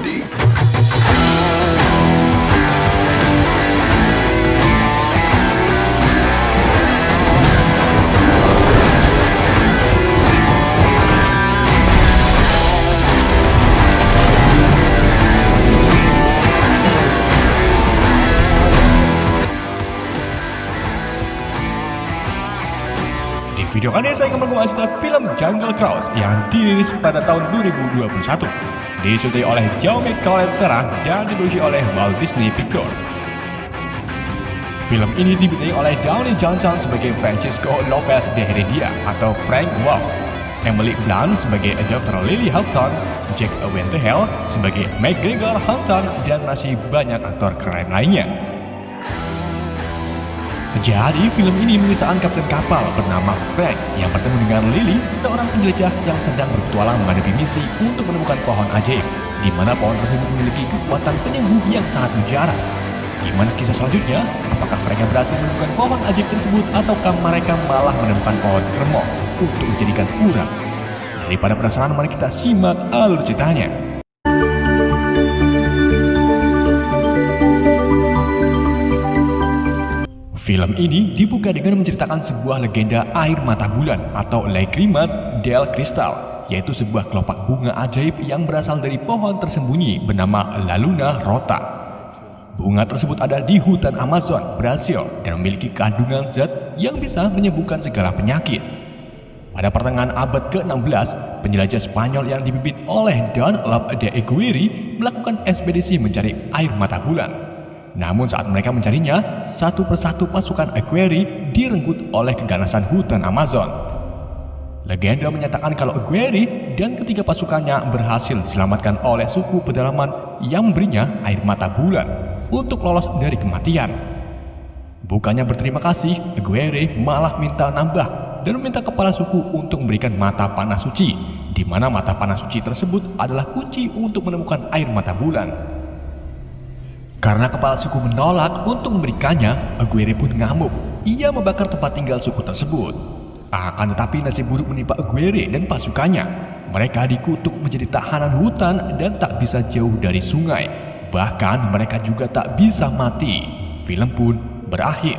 League. Di video kali ini saya akan mengulas film Jungle Cruise yang dirilis pada tahun 2021. Disutradarai oleh Jaume Collet Serra dan diproduksi oleh Walt Disney Pictures. Film ini dibintangi oleh Dwayne Johnson sebagai Francisco Lopez de Heredia atau Frank Wolf, Emily Blunt sebagai Dr. Lily Houghton, Jack Winterhell sebagai McGregor Houghton, dan masih banyak aktor keren lainnya. Jadi, film ini mengisahkan kapten kapal bernama Frank yang bertemu dengan Lily, seorang penjelajah yang sedang berpetualang menghadapi misi untuk menemukan pohon ajaib, di mana pohon tersebut memiliki kekuatan penyembuh yang sangat mujarab. Gimana kisah selanjutnya? Apakah mereka berhasil menemukan pohon ajaib tersebut, ataukah mereka malah menemukan pohon kermo untuk dijadikan urang? Daripada penasaran, mari kita simak alur ceritanya. Film ini dibuka dengan menceritakan sebuah legenda air mata bulan atau Lacrimas del Cristal, yaitu sebuah kelopak bunga ajaib yang berasal dari pohon tersembunyi bernama La Luna Rota. Bunga tersebut ada di hutan Amazon, Brasil, dan memiliki kandungan zat yang bisa menyembuhkan segala penyakit. Pada pertengahan abad ke-16, penjelajah Spanyol yang dipimpin oleh Don Lope de Eguiri melakukan ekspedisi mencari air mata bulan. Namun saat mereka mencarinya, satu persatu pasukan Eguiri direnggut oleh keganasan hutan Amazon. Legenda menyatakan kalau Eguiri dan ketiga pasukannya berhasil diselamatkan oleh suku pedalaman yang memberinya air mata bulan untuk lolos dari kematian. Bukannya berterima kasih, Eguiri malah minta nambah dan meminta kepala suku untuk memberikan mata panah suci, di mana mata panah suci tersebut adalah kunci untuk menemukan air mata bulan. Karena kepala suku menolak untuk memberikannya, Eguiri pun ngamuk. Ia membakar tempat tinggal suku tersebut. Akan tetapi nasib buruk menimpa Eguiri dan pasukannya. Mereka dikutuk menjadi tahanan hutan dan tak bisa jauh dari sungai. Bahkan mereka juga tak bisa mati. Film pun berakhir.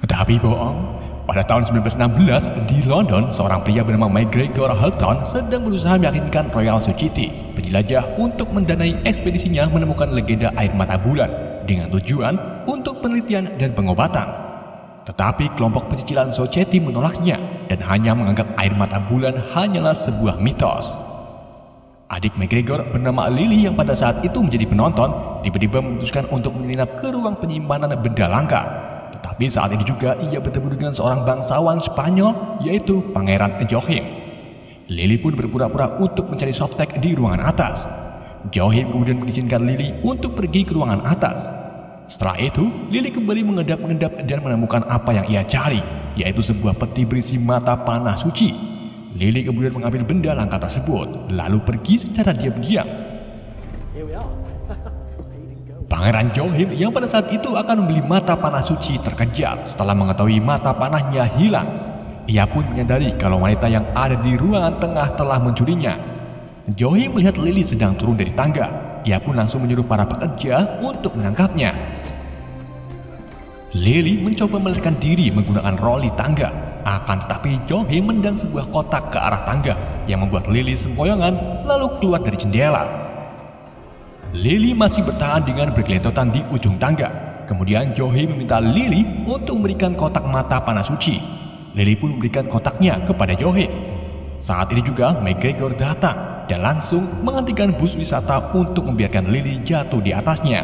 Tapi bohong. Pada tahun 1916, di London, seorang pria bernama McGregor Houghton sedang berusaha meyakinkan Royal Society, penjelajah, untuk mendanai ekspedisinya menemukan legenda air mata bulan dengan tujuan untuk penelitian dan pengobatan. Tetapi kelompok pecicilan Society menolaknya dan hanya menganggap air mata bulan hanyalah sebuah mitos. Adik McGregor bernama Lily yang pada saat itu menjadi penonton, tiba-tiba memutuskan untuk menyelinap ke ruang penyimpanan benda langka. Tetapi saat ini juga ia bertemu dengan seorang bangsawan Spanyol, yaitu Pangeran Joachim. Lily pun berpura-pura untuk mencari softtek di ruangan atas. Joachim kemudian mengizinkan Lily untuk pergi ke ruangan atas. Setelah itu, Lily kembali mengendap-endap dan menemukan apa yang ia cari, yaitu sebuah peti berisi mata panah suci. Lily kemudian mengambil benda langka tersebut, lalu pergi secara diam-diam. Pangeran Joachim yang pada saat itu akan membeli mata panah suci terkejut setelah mengetahui mata panahnya hilang. Ia pun menyadari kalau wanita yang ada di ruangan tengah telah mencurinya. Joachim melihat Lily sedang turun dari tangga. Ia pun langsung menyuruh para pekerja untuk menangkapnya. Lily mencoba melarikan diri menggunakan roli tangga. Akan tetapi Joachim mendang sebuah kotak ke arah tangga yang membuat Lily sempoyongan lalu keluar dari jendela. Lily masih bertahan dengan bergelentotan di ujung tangga. Kemudian Joachim meminta Lily untuk memberikan kotak mata panah suci. Lily pun memberikan kotaknya kepada Joachim. Saat ini juga McGregor datang dan langsung menghentikan bus wisata untuk membiarkan Lily jatuh di atasnya.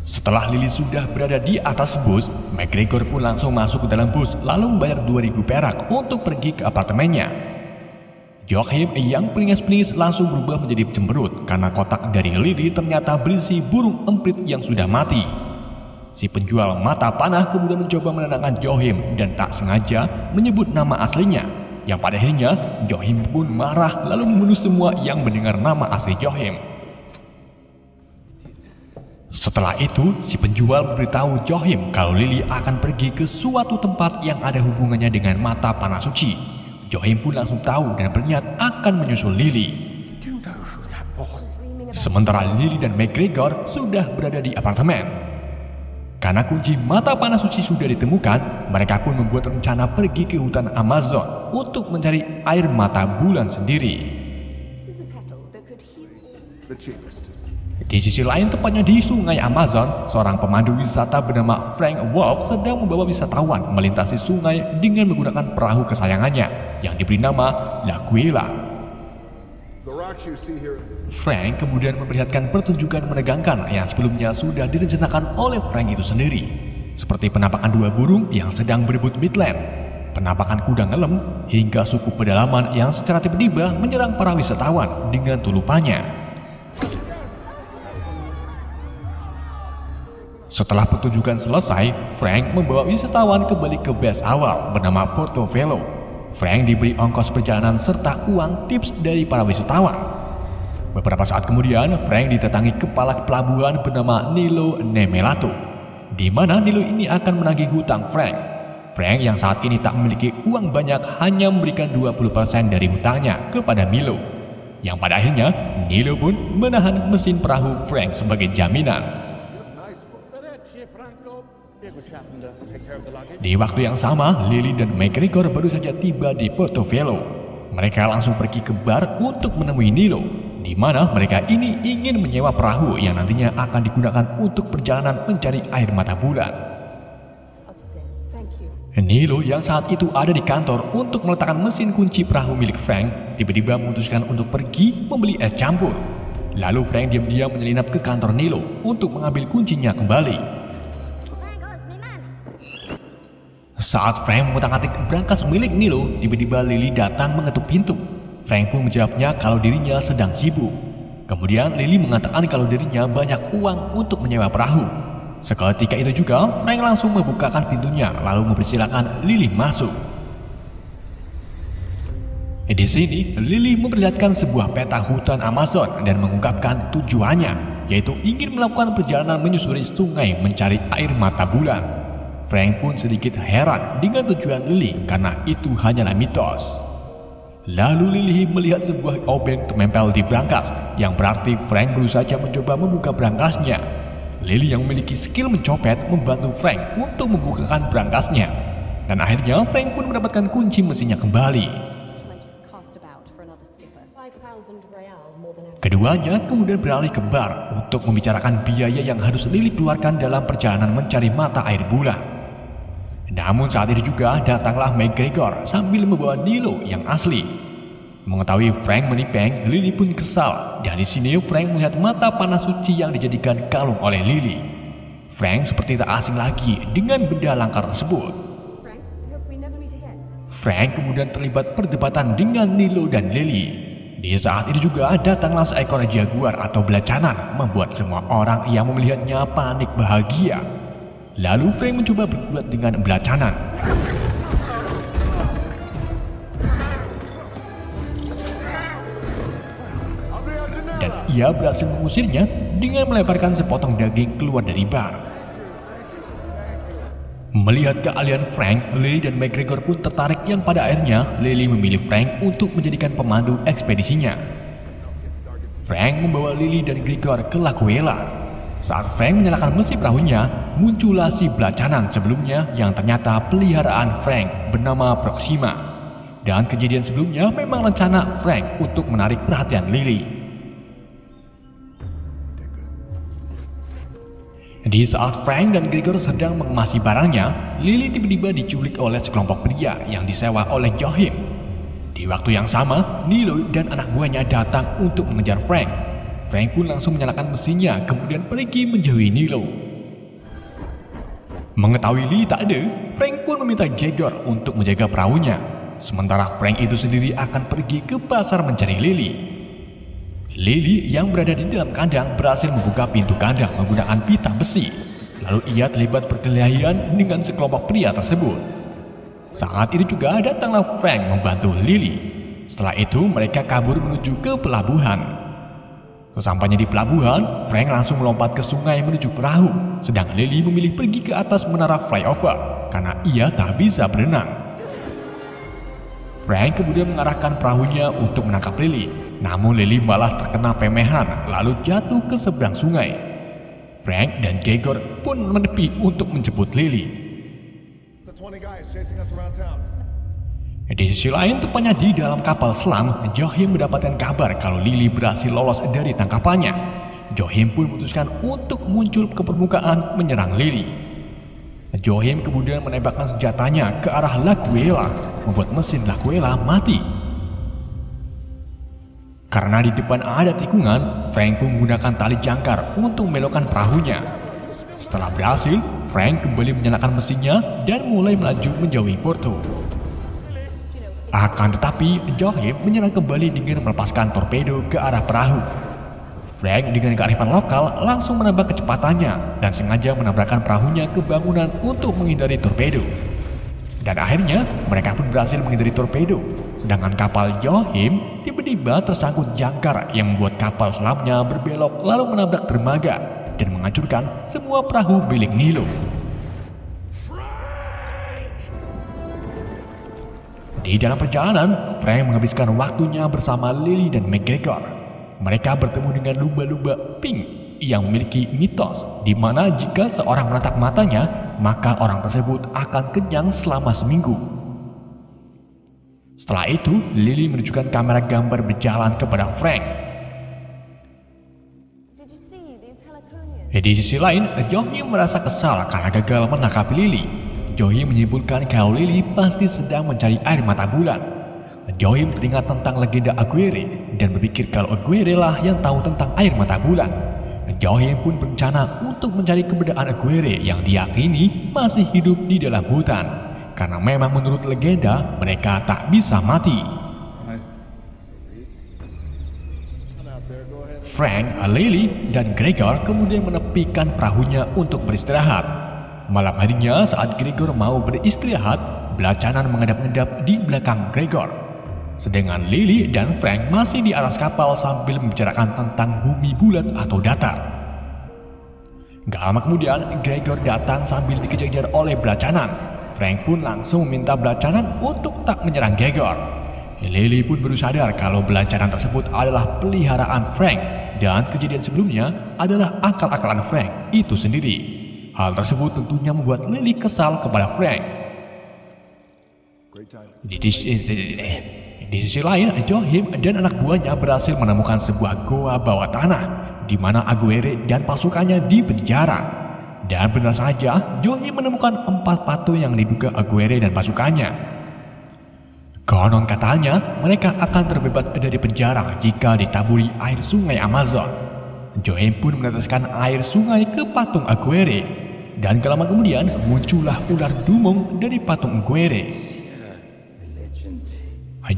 Setelah Lily sudah berada di atas bus, McGregor pun langsung masuk ke dalam bus lalu membayar 2.000 perak untuk pergi ke apartemennya. Joachim yang pelingis-pelingis langsung berubah menjadi cemberut karena kotak dari Lily ternyata berisi burung emprit yang sudah mati. Si penjual mata panah kemudian mencoba menenangkan Joachim dan tak sengaja menyebut nama aslinya, yang pada akhirnya Joachim pun marah lalu membunuh semua yang mendengar nama asli Joachim. Setelah itu, si penjual memberitahu Joachim kalau Lily akan pergi ke suatu tempat yang ada hubungannya dengan mata panah suci. Joachim pun langsung tahu dan berniat akan menyusul Lily. Sementara Lily dan McGregor sudah berada di apartemen. Karena kunci mata panah suci sudah ditemukan, mereka pun membuat rencana pergi ke hutan Amazon untuk mencari air mata bulan sendiri. Di sisi lain, tepatnya di sungai Amazon, seorang pemandu wisata bernama Frank Wolf sedang membawa wisatawan melintasi sungai dengan menggunakan perahu kesayangannya yang diberi nama L'Aquila. Frank kemudian memperlihatkan pertunjukan menegangkan yang sebelumnya sudah direncanakan oleh Frank itu sendiri, seperti penampakan dua burung yang sedang berebut Midland, penampakan kuda ngelem, hingga suku pedalaman yang secara tiba-tiba menyerang para wisatawan dengan tulupannya. Setelah pertunjukan selesai, Frank membawa wisatawan kembali ke base awal bernama Portobello. Frank diberi ongkos perjalanan serta uang tips dari para wisatawan. Beberapa saat kemudian, Frank didatangi kepala pelabuhan bernama Nilo Nemelato, di mana Nilo ini akan menagih hutang Frank. Frank yang saat ini tak memiliki uang banyak hanya memberikan 20% dari hutangnya kepada Milo, yang pada akhirnya Nilo pun menahan mesin perahu Frank sebagai jaminan. Di waktu yang sama, Lily dan McGregor baru saja tiba di Portobello. Mereka langsung pergi ke bar untuk menemui Nilo, di mana mereka ini ingin menyewa perahu yang nantinya akan digunakan untuk perjalanan mencari air mata bulan. Nilo yang saat itu ada di kantor untuk meletakkan mesin kunci perahu milik Frank, tiba-tiba memutuskan untuk pergi membeli es campur. Lalu Frank diam-diam menyelinap ke kantor Nilo untuk mengambil kuncinya kembali. Saat Frank mengutak-atik brankas milik Nilo, tiba-tiba Lily datang mengetuk pintu. Frank pun menjawabnya kalau dirinya sedang sibuk. Kemudian Lily mengatakan kalau dirinya banyak uang untuk menyewa perahu. Seketika itu juga, Frank langsung membukakan pintunya lalu mempersilahkan Lily masuk. Di sini, Lily memperlihatkan sebuah peta hutan Amazon dan mengungkapkan tujuannya, yaitu ingin melakukan perjalanan menyusuri sungai mencari air mata bulan. Frank pun sedikit heran dengan tujuan Lily karena itu hanyalah mitos. Lalu Lily melihat sebuah obeng terempel di brankas, yang berarti Frank baru saja mencoba membuka brankasnya. Lily yang memiliki skill mencopet membantu Frank untuk membukakan brankasnya, dan akhirnya Frank pun mendapatkan kunci mesinnya kembali. Keduanya kemudian beralih ke bar untuk membicarakan biaya yang harus Lily keluarkan dalam perjalanan mencari mata air bulan. Namun saat itu juga datanglah McGregor sambil membawa Nilo yang asli. Mengetahui Frank menipeng, Lily pun kesal, dan di sini Frank melihat mata panah suci yang dijadikan kalung oleh Lily. Frank seperti tak asing lagi dengan benda langka tersebut. Frank kemudian terlibat perdebatan dengan Nilo dan Lily. Di saat itu juga datanglah seekor jaguar atau belacanan, membuat semua orang yang melihatnya panik bahagia. Lalu Frank mencoba bergulat dengan belacanan. Dan ia berhasil mengusirnya dengan melemparkan sepotong daging keluar dari bar. Melihat keahlian Frank, Lily dan McGregor pun tertarik, yang pada akhirnya Lily memilih Frank untuk menjadikan pemandu ekspedisinya. Frank membawa Lily dan Gregor ke L'Aquila. Saat Frank menyalakan mesin perahunya, muncullah si belacanan sebelumnya yang ternyata peliharaan Frank bernama Proxima. Dan kejadian sebelumnya memang rencana Frank untuk menarik perhatian Lily. Di saat Frank dan Gregor sedang mengemasi barangnya, Lily tiba-tiba diculik oleh sekelompok pria yang disewa oleh Johim. Di waktu yang sama, Nilo dan anak buahnya datang untuk mengejar Frank. Frank pun langsung menyalakan mesinnya, kemudian pergi menjauhi Nilo. Mengetahui Lily tak ada, Frank pun meminta Gregor untuk menjaga perahunya. Sementara Frank itu sendiri akan pergi ke pasar mencari Lily. Lily yang berada di dalam kandang berhasil membuka pintu kandang menggunakan pita besi. Lalu ia terlibat perkelahian dengan sekelompok pria tersebut. Saat itu juga datanglah Frank membantu Lily. Setelah itu mereka kabur menuju ke pelabuhan. Sesampainya di pelabuhan, Frank langsung melompat ke sungai menuju perahu, sedang Lily memilih pergi ke atas menara flyover karena ia tak bisa berenang. Frank kemudian mengarahkan perahunya untuk menangkap Lily. Namun Lily malah terkena pemehan lalu jatuh ke seberang sungai. Frank dan Gregor pun menepi untuk menjemput Lily. Di sisi lain, tepatnya di dalam kapal selam, Johim mendapatkan kabar kalau Lily berhasil lolos dari tangkapannya. Johim pun memutuskan untuk muncul ke permukaan menyerang Lily. Johim kemudian menembakkan senjatanya ke arah Laguela, membuat mesin Laguela mati. Karena di depan ada tikungan, Frank pun menggunakan tali jangkar untuk membelokkan perahunya. Setelah berhasil, Frank kembali menyalakan mesinnya dan mulai melaju menjauhi Porto. Akan tetapi, Johim menyerang kembali dengan melepaskan torpedo ke arah perahu. Frank dengan kearifan lokal langsung menambah kecepatannya dan sengaja menabrakkan perahunya ke bangunan untuk menghindari torpedo. Dan akhirnya, mereka pun berhasil menghindari torpedo. Sedangkan kapal Johim tiba-tiba tersangkut jangkar yang membuat kapal selamnya berbelok lalu menabrak dermaga dan menghancurkan semua perahu milik Nilo. Di dalam perjalanan, Frank menghabiskan waktunya bersama Lily dan McGregor. Mereka bertemu dengan lumba-lumba pink yang memiliki mitos di mana jika seorang menatap matanya, maka orang tersebut akan kenyang selama seminggu. Setelah itu, Lily menunjukkan kamera gambar berjalan kepada Frank. Di sisi lain, Johim merasa kesal karena gagal menangkap Lily. Johim menyimpulkan kalau Lily pasti sedang mencari air mata bulan. Johim teringat tentang legenda Aguirre dan berpikir kalau Aguirre lah yang tahu tentang air mata bulan. Johim pun berencana untuk mencari keberadaan Aguirre yang diyakini masih hidup di dalam hutan. Karena memang menurut legenda mereka tak bisa mati. Frank, Lily, dan Gregor kemudian menepikan perahunya untuk beristirahat. Malam harinya saat Gregor mau beristirahat, belacanan mengendap-endap di belakang Gregor. Sedangkan Lily dan Frank masih di atas kapal sambil membicarakan tentang bumi bulat atau datar. Gak lama kemudian, Gregor datang sambil dikejar-kejar oleh belacanan. Frank pun langsung meminta belacanan untuk tak menyerang Gregor. Lily pun baru sadar kalau belacanan tersebut adalah peliharaan Frank dan kejadian sebelumnya adalah akal-akalan Frank itu sendiri. Hal tersebut tentunya membuat Lily kesal kepada Frank. Di sisi lain, Johim dan anak buahnya berhasil menemukan sebuah goa bawah tanah di mana Aguirre dan pasukannya dipenjara. Dan benar saja, Johim menemukan 4 patung yang diduga Aguirre dan pasukannya. Konon katanya, mereka akan terbebas dari penjara jika ditaburi air sungai Amazon. Johim pun meneteskan air sungai ke patung Aguirre. Dan gak lama kemudian muncullah ular dumung dari patung Aguirre.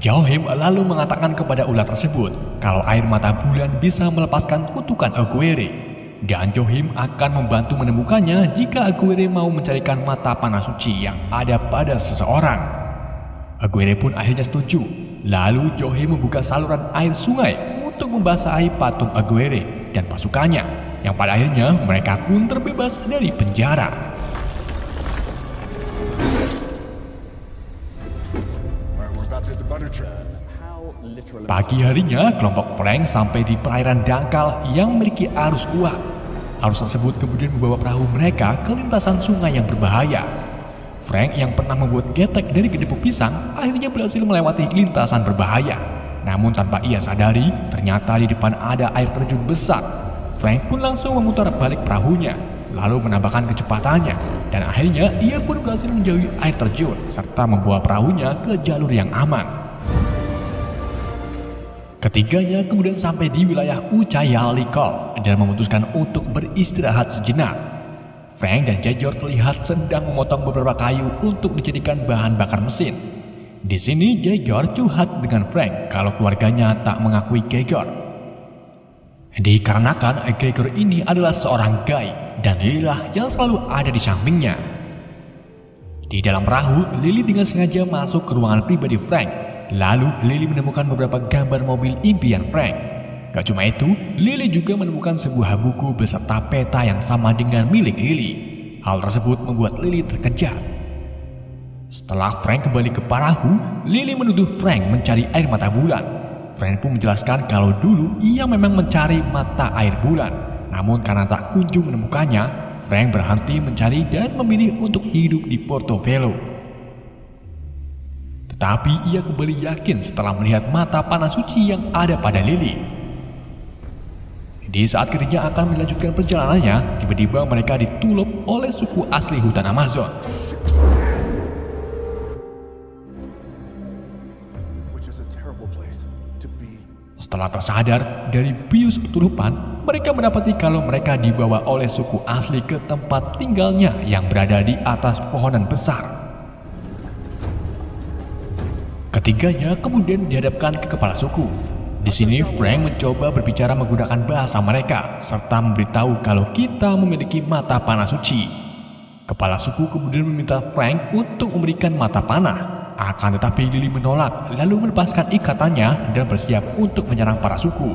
Johim lalu mengatakan kepada ular tersebut kalau air mata bulan bisa melepaskan kutukan Aguirre. Dan Johim akan membantu menemukannya jika Aguirre mau mencarikan mata panah suci yang ada pada seseorang. Aguirre pun akhirnya setuju. Lalu Johim membuka saluran air sungai untuk membasahi patung Aguirre dan pasukannya, yang pada akhirnya mereka pun terbebas dari penjara. Pagi harinya, kelompok Frank sampai di perairan dangkal yang memiliki arus kuat. Arus tersebut kemudian membawa perahu mereka ke lintasan sungai yang berbahaya. Frank yang pernah membuat getek dari kedepuk pisang akhirnya berhasil melewati lintasan berbahaya. Namun tanpa ia sadari, ternyata di depan ada air terjun besar. Frank pun langsung memutar balik perahunya, lalu menambahkan kecepatannya, dan akhirnya ia pun berhasil menjauhi air terjun serta membawa perahunya ke jalur yang aman. Ketiganya kemudian sampai di wilayah Uchayalikov dan memutuskan untuk beristirahat sejenak. Frank dan Gregor terlihat sedang memotong beberapa kayu untuk dijadikan bahan bakar mesin. Di sini Gregor curhat dengan Frank kalau keluarganya tak mengakui Gregor. Dikarenakan Gregor ini adalah seorang gay dan Lily yang selalu ada di sampingnya. Di dalam perahu, Lily dengan sengaja masuk ke ruangan pribadi Frank. Lalu Lily menemukan beberapa gambar mobil impian Frank. Gak cuma itu, Lily juga menemukan sebuah buku beserta peta yang sama dengan milik Lily. Hal tersebut membuat Lily terkejut. Setelah Frank kembali ke Parahu, Lily menuduh Frank mencari air mata bulan. Frank pun menjelaskan kalau dulu ia memang mencari mata air bulan. Namun karena tak kunjung menemukannya, Frank berhenti mencari dan memilih untuk hidup di Portobello. Tetapi ia kembali yakin setelah melihat mata panah suci yang ada pada Lily. Di saat keduanya akan melanjutkan perjalanannya, tiba-tiba mereka ditulup oleh suku asli hutan Amazon. Setelah tersadar dari bius tulupan, mereka mendapati kalau mereka dibawa oleh suku asli ke tempat tinggalnya yang berada di atas pohonan besar. Ketiganya kemudian dihadapkan ke kepala suku. Di sini Frank mencoba berbicara menggunakan bahasa mereka serta memberitahu kalau kita memiliki mata panah suci. Kepala suku kemudian meminta Frank untuk memberikan mata panah. Akan tetapi Lily menolak lalu melepaskan ikatannya dan bersiap untuk menyerang para suku.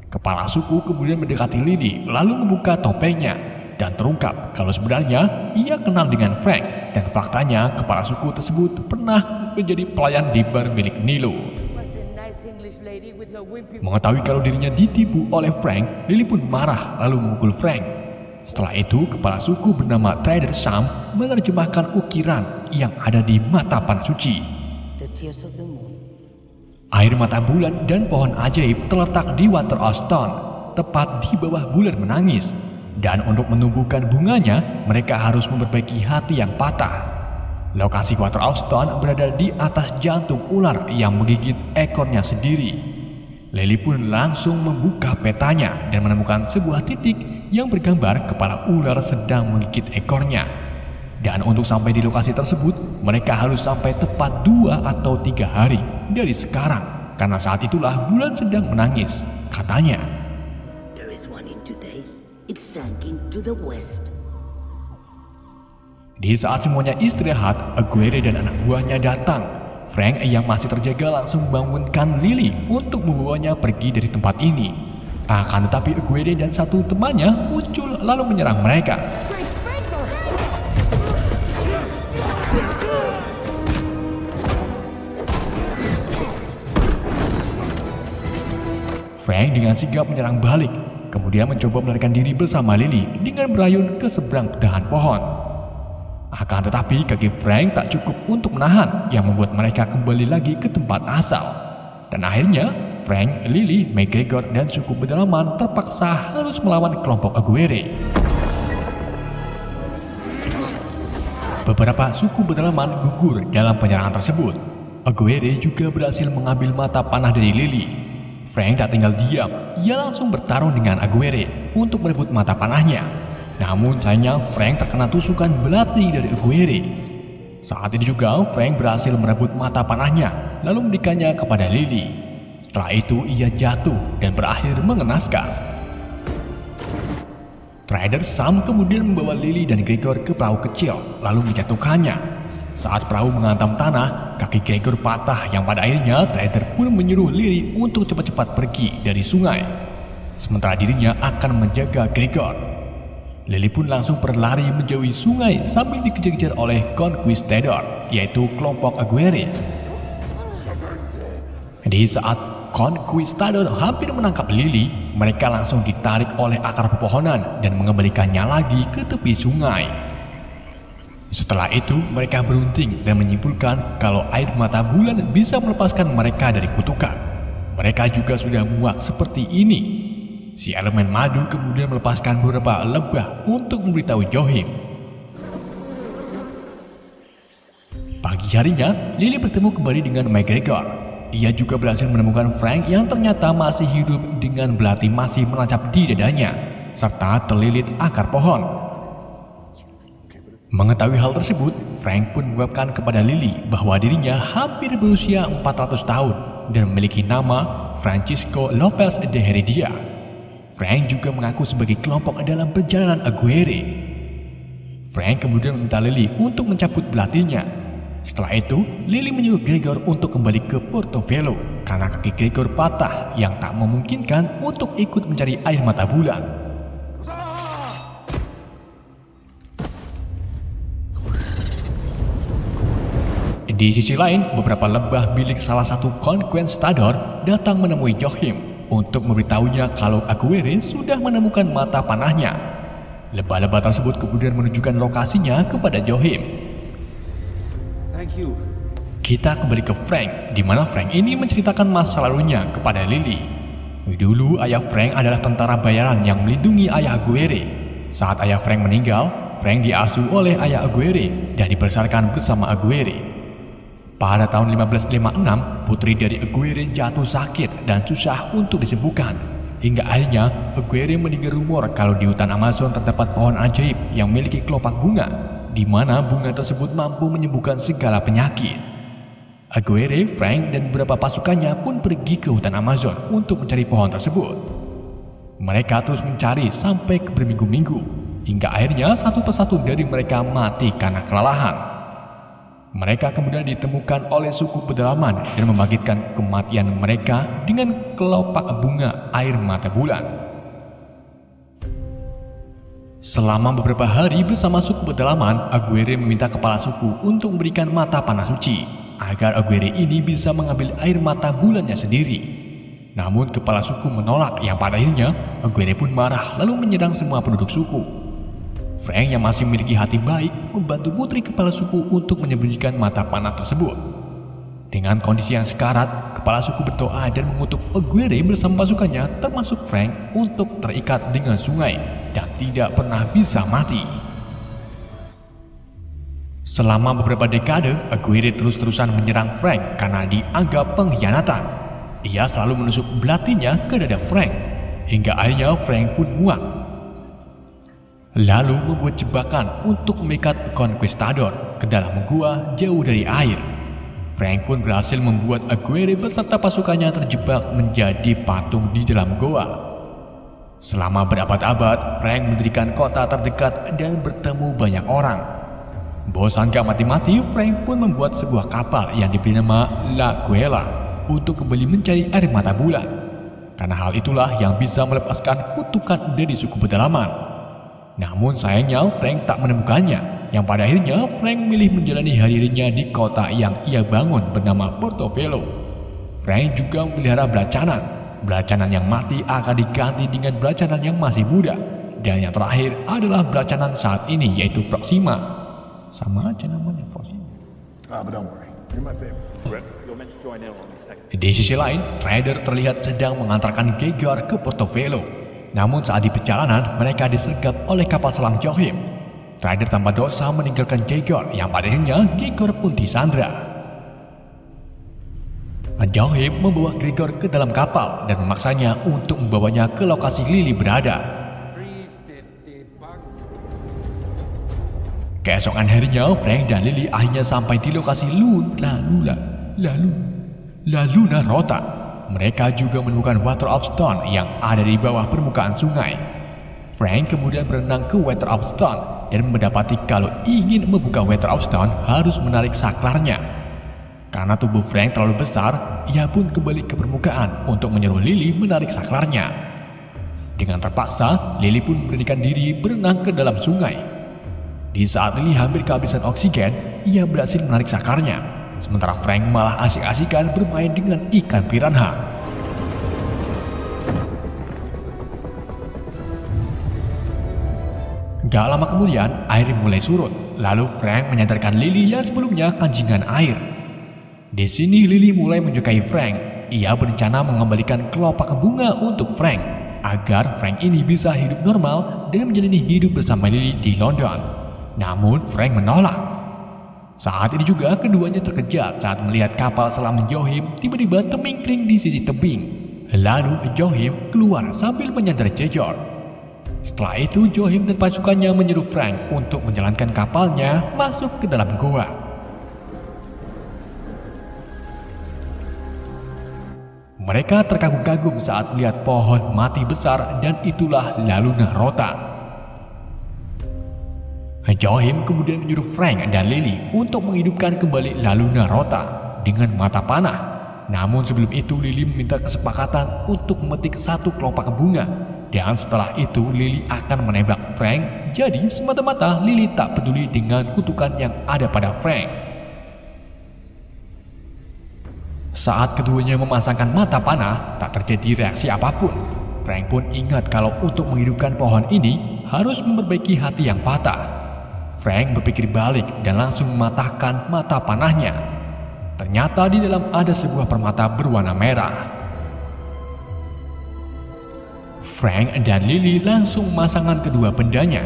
Kepala suku kemudian mendekati Lily lalu membuka topengnya dan terungkap kalau sebenarnya ia kenal dengan Frank dan faktanya kepala suku tersebut pernah menjadi pelayan di bar milik Nilo. Mengetahui kalau dirinya ditipu oleh Frank, Lily pun marah lalu memukul Frank. Setelah itu, kepala suku bernama Trader Sam menerjemahkan ukiran yang ada di mata panah suci. Air mata bulan dan pohon ajaib terletak di Water of Stone, tepat di bawah bulan menangis. Dan untuk menumbuhkan bunganya, mereka harus memperbaiki hati yang patah. Lokasi Water of Stone berada di atas jantung ular yang menggigit ekornya sendiri. Lily pun langsung membuka petanya dan menemukan sebuah titik yang bergambar kepala ular sedang menggigit ekornya. Dan untuk sampai di lokasi tersebut, mereka harus sampai tepat 2 atau 3 hari dari sekarang. Karena saat itulah bulan sedang menangis, katanya. Di saat semuanya istirahat, Aguirre dan anak buahnya datang. Frank yang masih terjaga langsung membangunkan Lily untuk membawanya pergi dari tempat ini. Akan tetapi Aguirre dan satu temannya muncul lalu menyerang mereka. Frank dengan sigap menyerang balik, kemudian mencoba melarikan diri bersama Lily dengan berayun ke seberang dahan pohon. Akan tetapi kaki Frank tak cukup untuk menahan yang membuat mereka kembali lagi ke tempat asal. Dan akhirnya Frank, Lily, McGregor, dan suku pedalaman terpaksa harus melawan kelompok Aguirre. Beberapa suku pedalaman gugur dalam penyerangan tersebut. Aguirre juga berhasil mengambil mata panah dari Lily. Frank tak tinggal diam, ia langsung bertarung dengan Aguirre untuk merebut mata panahnya. Namun sayangnya Frank terkena tusukan belati dari Aguirre. Saat itu juga Frank berhasil merebut mata panahnya lalu memberikannya kepada Lily. Setelah itu ia jatuh dan berakhir mengenaskan. Trader Sam kemudian membawa Lily dan Gregor ke perahu kecil lalu menjatuhkannya. Saat perahu menghantam tanah, kaki Gregor patah yang pada akhirnya Trader pun menyuruh Lily untuk cepat-cepat pergi dari sungai. Sementara dirinya akan menjaga Gregor. Lily pun langsung berlari menjauhi sungai sambil dikejar-kejar oleh Conquistador, yaitu kelompok Aguirre. Di saat Conquistador hampir menangkap Lily, mereka langsung ditarik oleh akar pepohonan dan mengembalikannya lagi ke tepi sungai. Setelah itu, mereka berunding dan menyimpulkan kalau air mata bulan bisa melepaskan mereka dari kutukan. Mereka juga sudah muak seperti ini. Si elemen madu kemudian melepaskan beberapa lebah untuk memberitahu Johim. Pagi harinya, Lily bertemu kembali dengan McGregor. Ia juga berhasil menemukan Frank yang ternyata masih hidup dengan belati masih menancap di dadanya, serta terlilit akar pohon. Mengetahui hal tersebut, Frank pun mengungkapkan kepada Lily bahwa dirinya hampir berusia 400 tahun dan memiliki nama Francisco Lopez de Heredia. Frank juga mengaku sebagai kelompok dalam perjalanan Aguirre. Frank kemudian meminta Lily untuk mencabut belatinya. Setelah itu, Lily menyuruh Gregor untuk kembali ke Portobello karena kaki Gregor patah yang tak memungkinkan untuk ikut mencari air mata bulan. Di sisi lain, beberapa lebah milik salah satu conquistador datang menemui Johim untuk memberitahunya kalau Aguirre sudah menemukan mata panahnya. Lebah-lebah tersebut kemudian menunjukkan lokasinya kepada Johim. Thank you. Kita kembali ke Frank, di mana Frank ini menceritakan masa lalunya kepada Lily. Dulu ayah Frank adalah tentara bayaran yang melindungi ayah Aguirre. Saat ayah Frank meninggal, Frank diasuh oleh ayah Aguirre dan dibesarkan bersama Aguirre. Pada tahun 1556, putri dari Aguirre jatuh sakit dan susah untuk disembuhkan. Hingga akhirnya Aguirre mendengar rumor kalau di hutan Amazon terdapat pohon ajaib yang memiliki kelopak bunga, di mana bunga tersebut mampu menyembuhkan segala penyakit. Aguirre, Frank, dan beberapa pasukannya pun pergi ke hutan Amazon untuk mencari pohon tersebut. Mereka terus mencari sampai ke berminggu-minggu, hingga akhirnya satu persatu dari mereka mati karena kelelahan. Mereka kemudian ditemukan oleh suku pedalaman dan membangkitkan kematian mereka dengan kelopak bunga air mata bulan. Selama beberapa hari bersama suku pedalaman, Aguirre meminta kepala suku untuk memberikan mata panah suci, agar Aguirre ini bisa mengambil air mata bulannya sendiri. Namun kepala suku menolak, yang pada akhirnya Aguirre pun marah lalu menyerang semua penduduk suku. Frank yang masih memiliki hati baik membantu putri kepala suku untuk menyembunyikan mata panah tersebut. Dengan kondisi yang sekarat, kepala suku berdoa dan mengutuk Aguirre bersama pasukannya termasuk Frank untuk terikat dengan sungai dan tidak pernah bisa mati. Selama beberapa dekade, Aguirre terus-terusan menyerang Frank karena dianggap pengkhianatan. Ia selalu menusuk belatinya ke dada Frank, hingga akhirnya Frank pun muak. Lalu membuat jebakan untuk memikat conquistador ke dalam gua jauh dari air. Frank pun berhasil membuat Aguirre beserta pasukannya terjebak menjadi patung di dalam goa. Selama berabad-abad, Frank mendirikan kota terdekat dan bertemu banyak orang. Bosan gak mati-mati, Frank pun membuat sebuah kapal yang diberi nama La Guela untuk kembali mencari air mata bulan. Karena hal itulah yang bisa melepaskan kutukan dari suku pedalaman. Namun sayangnya Frank tak menemukannya, yang pada akhirnya Frank memilih menjalani hari-harinya di kota yang ia bangun bernama Portofelo. Frank juga memelihara belacanan yang mati akan diganti dengan belacanan yang masih muda. Dan yang terakhir adalah belacanan saat ini, yaitu Proxima. Sama aja namanya Proxima. But don't worry, you're my favorite. You'll mention join in on me second. Di sisi lain, trader terlihat sedang mengantarkan Gegard ke Portofelo. Namun saat di perjalanan, mereka disergap oleh kapal selam Johim. Trader tanpa dosa meninggalkan Gegard, yang pada akhirnya Gegard pun disandra. Johim membawa Gegard ke dalam kapal dan memaksanya untuk membawanya ke lokasi Lily berada. Keesokan harinya, Frank dan Lily akhirnya sampai di lokasi La Luna Rota. Mereka juga menemukan Water of Stone yang ada di bawah permukaan sungai. Frank kemudian berenang ke Water of Stone dan mendapati kalau ingin membuka Water of Stone harus menarik saklarnya. Karena tubuh Frank terlalu besar, ia pun kembali ke permukaan untuk menyuruh Lily menarik saklarnya. Dengan terpaksa, Lily pun memberanikan diri berenang ke dalam sungai. Di saat Lily hampir kehabisan oksigen, ia berhasil menarik saklarnya. Sementara Frank malah asik-asikan bermain dengan ikan piranha. Gak lama kemudian, air mulai surut. Lalu Frank menyadarkan Lily yang sebelumnya kanjingan air. Di sini Lily mulai menyukai Frank. Ia berencana mengembalikan kelopak bunga untuk Frank, agar Frank ini bisa hidup normal dan menjalani hidup bersama Lily di London. Namun Frank menolak. Saat ini juga keduanya terkejut saat melihat kapal selam Johim tiba-tiba termingkring di sisi tebing. Lalu Johim keluar sambil menyandar Gegard. Setelah itu Johim dan pasukannya menyuruh Frank untuk menjalankan kapalnya masuk ke dalam goa. Mereka terkagum-kagum saat melihat pohon mati besar dan itulah La Luna Rota. Johim kemudian menyuruh Frank dan Lily untuk menghidupkan kembali La Luna Rota dengan mata panah. Namun sebelum itu Lily meminta kesepakatan untuk memetik satu kelopak bunga. Dan setelah itu Lily akan menembak Frank. Jadi semata-mata Lily tak peduli dengan kutukan yang ada pada Frank. Saat keduanya memasangkan mata panah, tak terjadi reaksi apapun. Frank pun ingat kalau untuk menghidupkan pohon ini harus memperbaiki hati yang patah. Frank berpikir balik dan langsung mematahkan mata panahnya. Ternyata di dalam ada sebuah permata berwarna merah. Frank dan Lily langsung memasangkan kedua bendanya.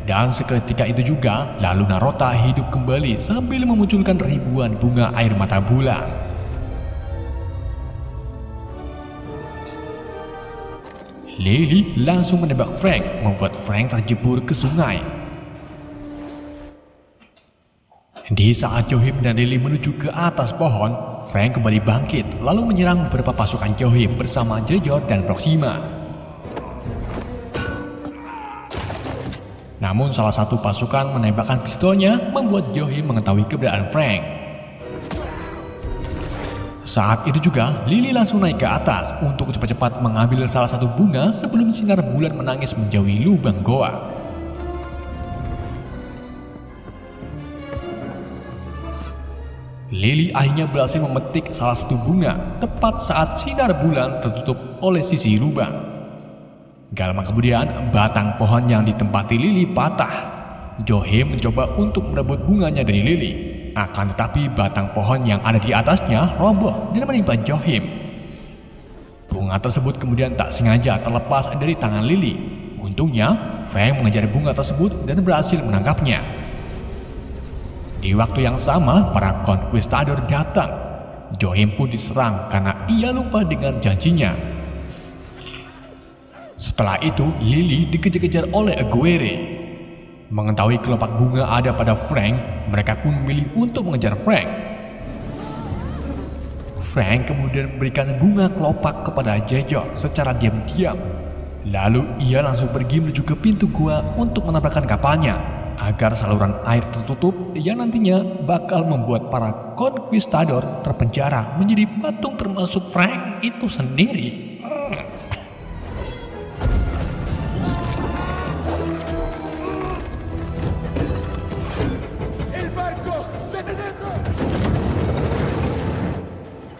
Dan seketika itu juga, lalu Narota hidup kembali sambil memunculkan ribuan bunga air mata bulan. Lily langsung menembak Frank, membuat Frank terjebur ke sungai. Di saat Johim dan Lily menuju ke atas pohon, Frank kembali bangkit, lalu menyerang beberapa pasukan Johim bersama Jejor dan Proxima. Namun salah satu pasukan menembakkan pistolnya, membuat Johim mengetahui keberadaan Frank. Saat itu juga, Lily langsung naik ke atas untuk cepat-cepat mengambil salah satu bunga sebelum sinar bulan menangis menjauhi lubang goa. Lily akhirnya berhasil memetik salah satu bunga tepat saat sinar bulan tertutup oleh sisi lubang. Gak lama kemudian, batang pohon yang ditempati Lily patah. Johim mencoba untuk merebut bunganya dari Lily. Akan tetapi batang pohon yang ada di atasnya roboh dan menimpa Johim. Bunga tersebut kemudian tak sengaja terlepas dari tangan Lily. Untungnya, Frank mengejar bunga tersebut dan berhasil menangkapnya. Di waktu yang sama, para konkuistador datang. Johim pun diserang karena ia lupa dengan janjinya. Setelah itu, Lily dikejar-kejar oleh Aguirre. Mengetahui kelopak bunga ada pada Frank, mereka pun memilih untuk mengejar Frank. Frank kemudian memberikan bunga kelopak kepada Jejor secara diam-diam. Lalu ia langsung pergi menuju ke pintu gua untuk menabrakkan kapalnya, agar saluran air tertutup yang nantinya bakal membuat para konkuistador terpenjara menjadi patung termasuk Frank itu sendiri.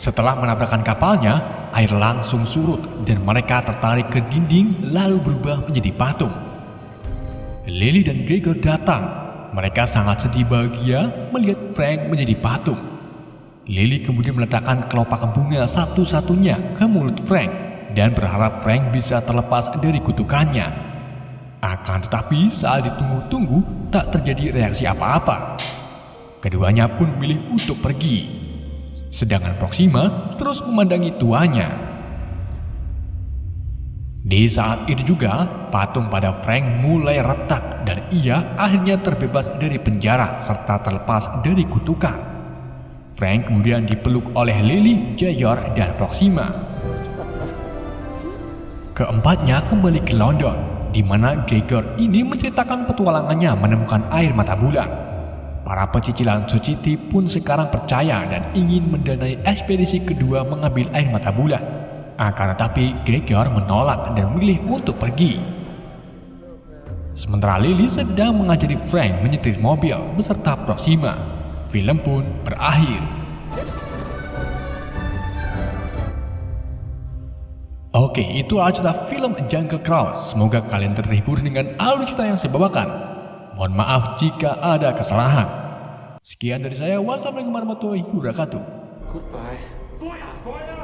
Setelah menabrakkan kapalnya, air langsung surut dan mereka tertarik ke dinding lalu berubah menjadi patung. Lily dan Gregor datang. Mereka sangat sedih bahagia melihat Frank menjadi patung. Lily kemudian meletakkan kelopak bunga satu-satunya ke mulut Frank dan berharap Frank bisa terlepas dari kutukannya. Akan tetapi saat ditunggu-tunggu tak terjadi reaksi apa-apa. Keduanya pun memilih untuk pergi. Sedangkan Proxima terus memandangi tuanya. Di saat itu juga, patung pada Frank mulai retak dan ia akhirnya terbebas dari penjara serta terlepas dari kutukan. Frank kemudian dipeluk oleh Lily, Jejor, dan Proxima. Keempatnya kembali ke London, di mana Gregor ini menceritakan petualangannya menemukan air mata bulan. Para pecicilan Society pun sekarang percaya dan ingin mendanai ekspedisi kedua mengambil air mata bulan. Akan tetapi Gregor menolak dan memilih untuk pergi. Sementara Lily sedang mengajari Frank menyetir mobil beserta Proxima. Film pun berakhir. Oke, itu adalah cerita film Jungle Cruise. Semoga kalian terhibur dengan alur cerita yang saya bawakan. Mohon maaf jika ada kesalahan. Sekian dari saya. Wassalamualaikum warahmatullahi wabarakatuh. Goodbye. Feuer! Feuer!